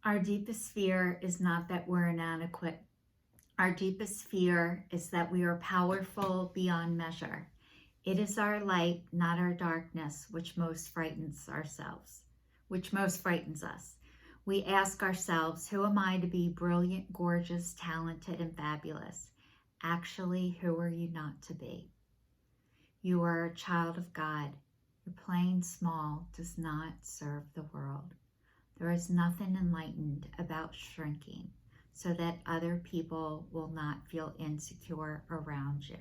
Our deepest fear is not that we're inadequate. Our deepest fear is that we are powerful beyond measure. It is our light, not our darkness, which most frightens us. We ask ourselves, who am I to be brilliant, gorgeous, talented, and fabulous? Actually, who are you not to be? You are a child of God. Your playing small does not serve the world. There is nothing enlightened about shrinking so that other people will not feel insecure around you.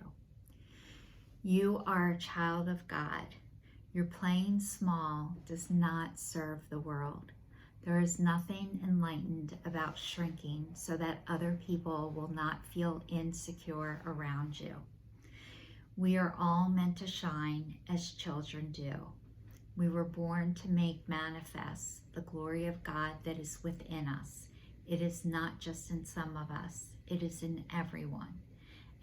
You are a child of God. Your playing small does not serve the world. There is nothing enlightened about shrinking so that other people will not feel insecure around you. We are all meant to shine as children do. We were born to make manifest the glory of God that is within us. It is not just in some of us, it is in everyone.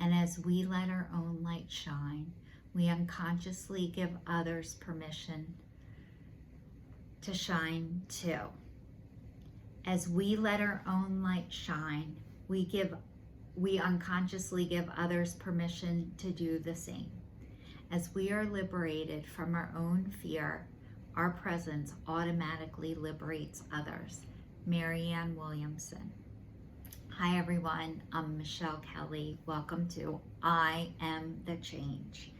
And as we let our own light shine, we unconsciously give others permission to shine too. As we let our own light shine, we unconsciously give others permission to do the same. As we are liberated from our own fear, our presence automatically liberates others. Marianne Williamson. Hi everyone, I'm Michelle Kelly. Welcome to I Am the Change.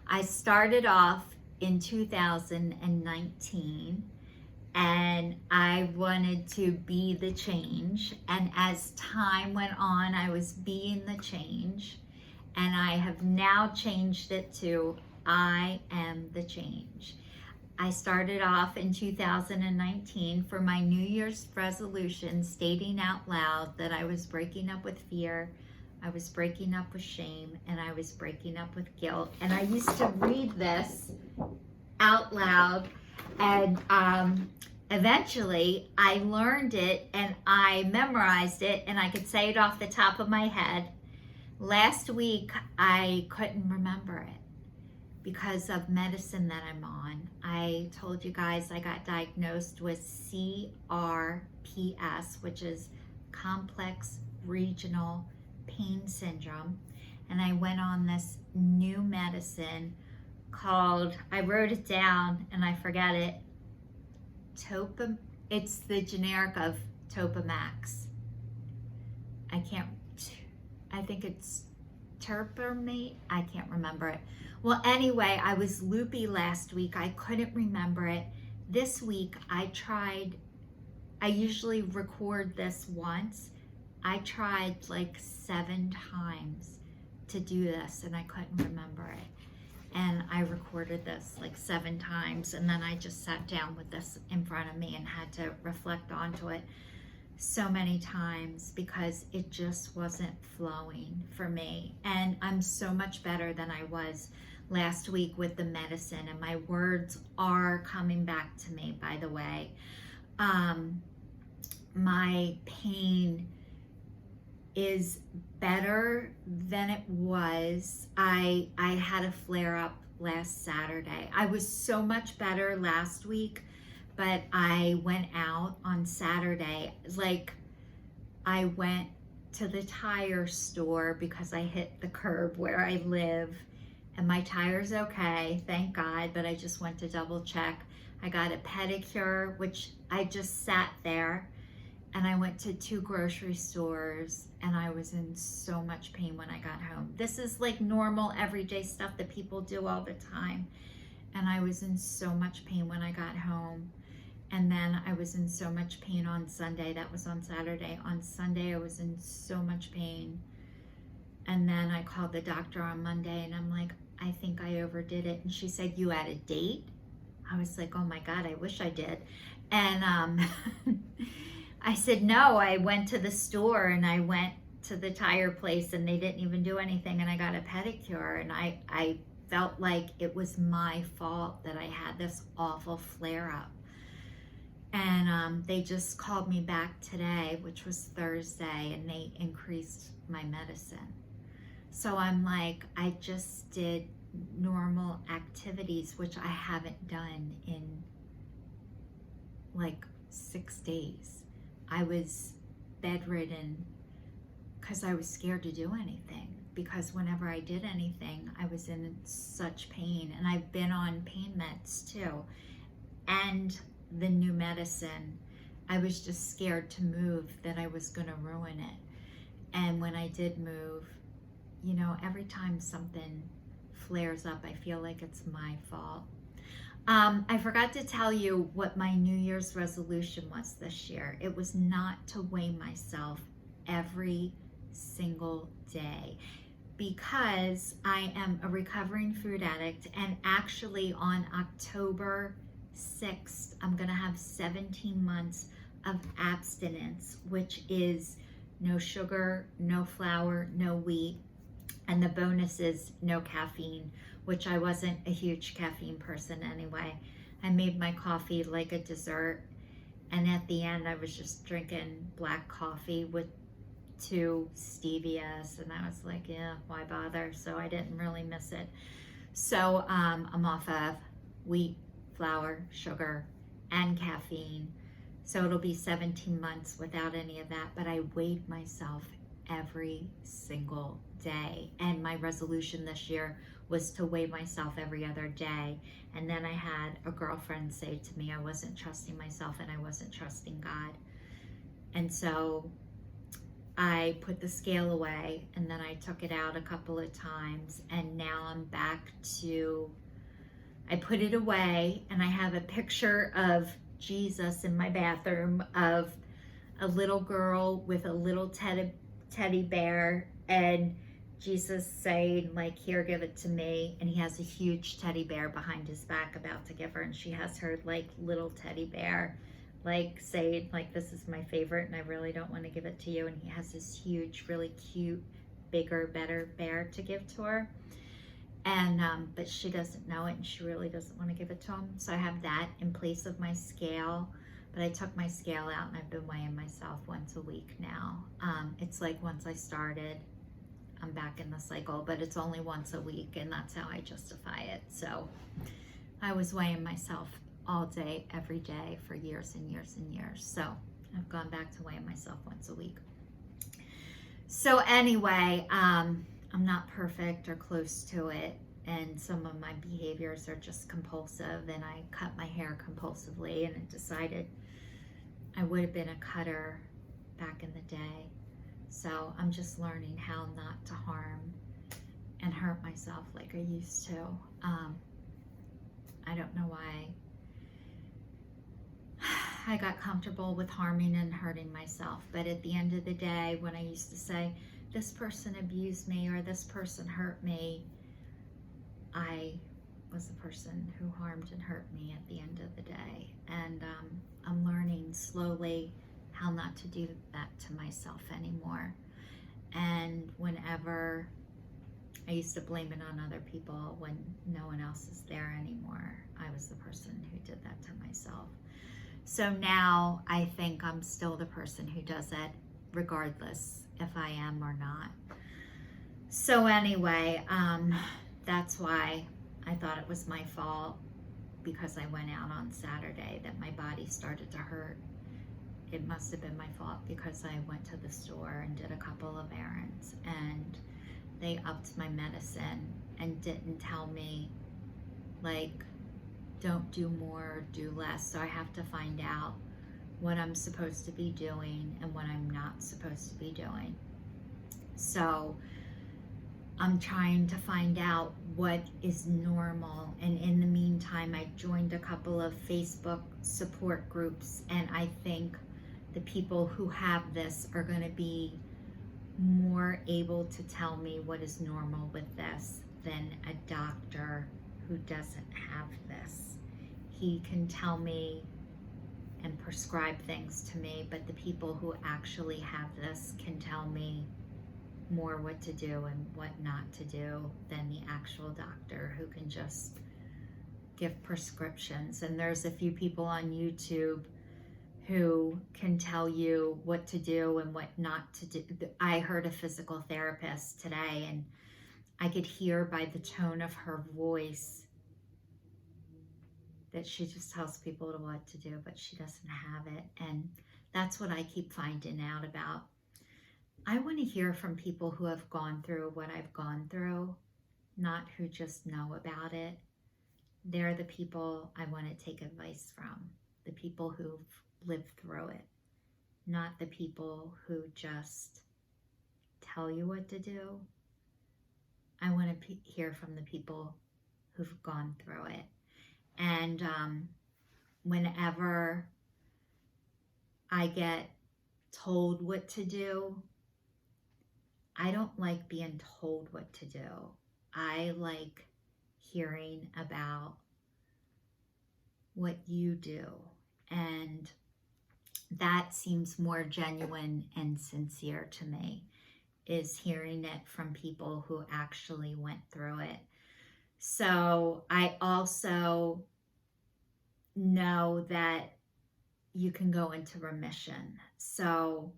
I started off in 2019 and I wanted to be the change. And as time went on, I was being the change. And I have now changed it to I am the change. I started off in 2019 for my New Year's resolution, stating out loud that I was breaking up with fear, I was breaking up with shame, and I was breaking up with guilt. And I used to read this out loud, and eventually I learned it and I memorized it and I could say it off the top of my head. Last week, I couldn't remember it because of medicine that I'm on. I told you guys I got diagnosed with CRPS, which is Complex Regional Pain Syndrome. And I went on this new medicine called, I wrote it down and I forget it, it's the generic of Topamax. I think it's terpamate. I can't remember it. Well, anyway, I was loopy last week. I couldn't remember it. This week, I usually record this once. I tried like 7 times to do this and I couldn't remember it. And I recorded this like 7 times and then I just sat down with this in front of me and had to reflect onto it so many times because it just wasn't flowing for me. And I'm so much better than I was last week with the medicine, and my words are coming back to me, by the way. My pain is better than it was. I had a flare up last Saturday. I was so much better last week, but I went out on Saturday. Like, I went to the tire store because I hit the curb where I live, and my tire's okay, thank God, but I just went to double check. I got a pedicure, which I just sat there, and I went to 2 grocery stores, and I was in so much pain when I got home. This is like normal everyday stuff that people do all the time, and I was in so much pain when I got home. And then I was in so much pain on Sunday. That was on Saturday. On Sunday, I was in so much pain. And then I called the doctor on Monday and I'm like, I think I overdid it. And she said, you had a date? I was like, oh my God, I wish I did. And I said, no, I went to the store and I went to the tire place and they didn't even do anything. And I got a pedicure and I felt like it was my fault that I had this awful flare up. And they just called me back today, which was Thursday, and they increased my medicine. So I'm like, I just did normal activities, which I haven't done in like 6 days. I was bedridden because I was scared to do anything. Because whenever I did anything, I was in such pain. And I've been on pain meds too. And the new medicine, I was just scared to move, that I was going to ruin it. And when I did move, you know, every time something flares up, I feel like it's my fault. I forgot to tell you what my New Year's resolution was this year. It was not to weigh myself every single day, because I am a recovering food addict, and actually on October 6th, I'm going to have 17 months of abstinence, which is no sugar, no flour, no wheat, and the bonus is no caffeine, which I wasn't a huge caffeine person anyway. I made my coffee like a dessert, and at the end I was just drinking black coffee with 2 stevias, and I was like, yeah, why bother? So I didn't really miss it. So I'm off of wheat, flour, sugar, and caffeine. So it'll be 17 months without any of that, but I weighed myself every single day. And my resolution this year was to weigh myself every other day. And then I had a girlfriend say to me, I wasn't trusting myself and I wasn't trusting God. And so I put the scale away, and then I took it out a couple of times, and now I'm back to, I put it away, and I have a picture of Jesus in my bathroom of a little girl with a little teddy bear, and Jesus saying, like, here, give it to me. And he has a huge teddy bear behind his back about to give her, and she has her like little teddy bear, like saying, like, this is my favorite and I really don't want to give it to you. And he has this huge, really cute, bigger, better bear to give to her. And but she doesn't know it, and she really doesn't want to give it to him. So I have that in place of my scale. But I took my scale out, and I've been weighing myself once a week now. It's like once I started, I'm back in the cycle, but it's only once a week, and that's how I justify it. So I was weighing myself all day, every day for years and years and years. So I've gone back to weighing myself once a week. So anyway, I'm not perfect or close to it, and some of my behaviors are just compulsive, and I cut my hair compulsively, and I decided I would have been a cutter back in the day. So I'm just learning how not to harm and hurt myself like I used to. I don't know why I got comfortable with harming and hurting myself. But at the end of the day, when I used to say, this person abused me or this person hurt me, I was the person who harmed and hurt me at the end of the day. And I'm learning slowly how not to do that to myself anymore. And whenever I used to blame it on other people when no one else is there anymore, I was the person who did that to myself. So now I think I'm still the person who does it, regardless if I am or not. So anyway, that's why I thought it was my fault, because I went out on Saturday, that my body started to hurt. It must have been my fault because I went to the store and did a couple of errands, and they upped my medicine and didn't tell me, like, don't do more, do less. So I have to find out what I'm supposed to be doing and what I'm not supposed to be doing. So I'm trying to find out what is normal. And in the meantime, I joined a couple of Facebook support groups, and I think the people who have this are going to be more able to tell me what is normal with this than a doctor who doesn't have this. He can tell me and prescribe things to me, but the people who actually have this can tell me more what to do and what not to do than the actual doctor, who can just give prescriptions. And there's a few people on YouTube who can tell you what to do and what not to do. I heard a physical therapist today, and I could hear by the tone of her voice that she just tells people what to do, but she doesn't have it. And That's what I keep finding out about. I want to hear from people who have gone through what I've gone through, not who just know about it. They're the people I want to take advice from, the people who've lived through it, not the people who just tell you what to do. I want to hear from the people who've gone through it. And whenever I get told what to do, I don't like being told what to do. I like hearing about what you do. And that seems more genuine and sincere to me, is hearing it from people who actually went through it. So I also know that you can go into remission. So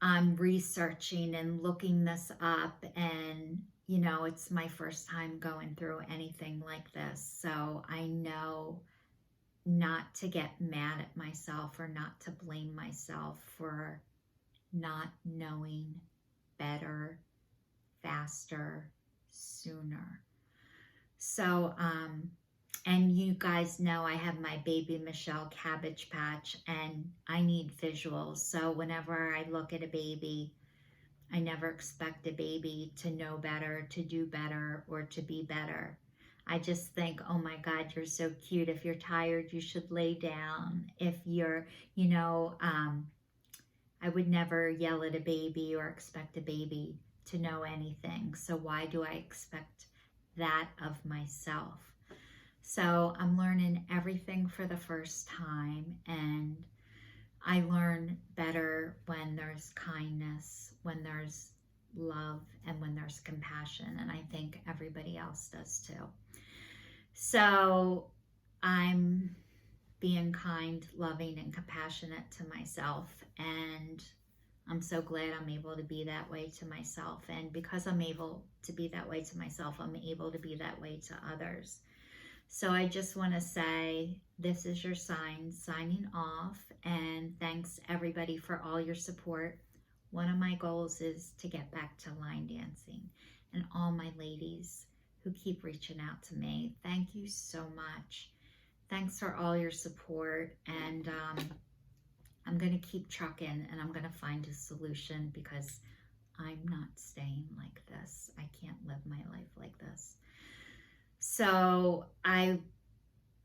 I'm researching and looking this up, and it's my first time going through anything like this. So I know not to get mad at myself or not to blame myself for not knowing better, faster, sooner. So, and you guys know I have my baby Michelle Cabbage Patch, and I need visuals. So whenever I look at a baby, I never expect a baby to know better, to do better, or to be better. I just think, oh my God, you're so cute. If you're tired, you should lay down. If you're, I would never yell at a baby or expect a baby to know anything. So why do I expect that of myself? So I'm learning everything for the first time, and I learn better when there's kindness, when there's love, and when there's compassion, and I think everybody else does too. So I'm being kind, loving, and compassionate to myself, and I'm so glad I'm able to be that way to myself. And because I'm able to be that way to myself, I'm able to be that way to others. So I just want to say, this is your sign signing off, and thanks everybody for all your support. One of my goals is to get back to line dancing, and all my ladies who keep reaching out to me, thank you so much. Thanks for all your support, and I'm going to keep trucking, and I'm going to find a solution, because I'm not staying like this. I can't live my life like this. So I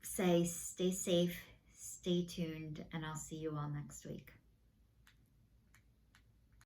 say stay safe, stay tuned, and I'll see you all next week.